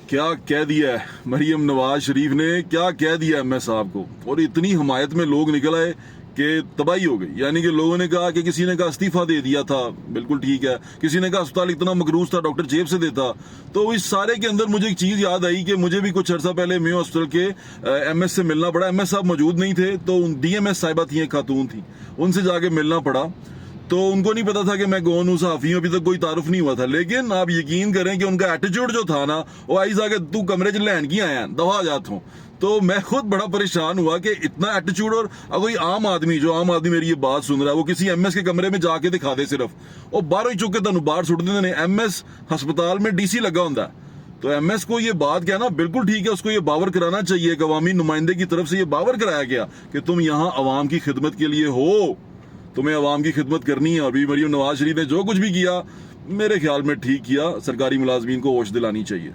क्या कह दिया है मरियम नवाज शरीफ ने, क्या कह दिया है एमएस साहब को। और इतनी हमायत में लोग निकल आए कि तबाही हो गई। यानी कि लोगों ने कहा कि किसी ने कहा इस्तीफा दे दिया था, बिल्कुल ठीक है। किसी ने कहा अस्पताल इतना मकरूज था, डॉक्टर जेब से देता। तो इस सारे के अंदर मुझे एक चीज़ याद आई कि मुझे भी कुछ अर्सा पहले मेयो हॉस्पिटल के एमएस से मिलना पड़ा। एमएस साहब मौजूद नहीं थे, तो डीएमएस साहिबा थी, एक खातून थी, उनसे जाके मिलना पड़ा। तो उनको नहीं पता था कि मैं कौन हूँ, सहाफ़ी हूँ, अभी तक कोई तारुफ नहीं हुआ था। लेकिन आप यकीन करें कि उनका एटीट्यूड जो था ना, वो आई जाके तू कमरे च लैन की आया दफा जाता हूँ। तो मैं खुद बड़ा परेशान हुआ कि इतना एटीट्यूड। और कोई आम आदमी, जो आम आदमी मेरी ये बात सुन रहा है, वो किसी एमएस के कमरे में जाके दिखा दे सिर्फ, और बाहरों ही चुक के तुम बाहर सुट देते। एमएस हस्पताल में डीसी लगा होता है। तो एमएस को ये बात कहना बिल्कुल ठीक है, उसको ये बावर कराना चाहिए। अवामी नुमाइंदे की तरफ से ये बावर कराया गया कि तुम यहाँ अवाम की खिदमत के लिए हो, तुम्हें अवाम की खिदमत करनी है। अभी मरियम नवाज शरीफ ने जो कुछ भी किया, मेरे ख्याल में ठीक किया। सरकारी मुलाजमीन को होश दिलानी चाहिए।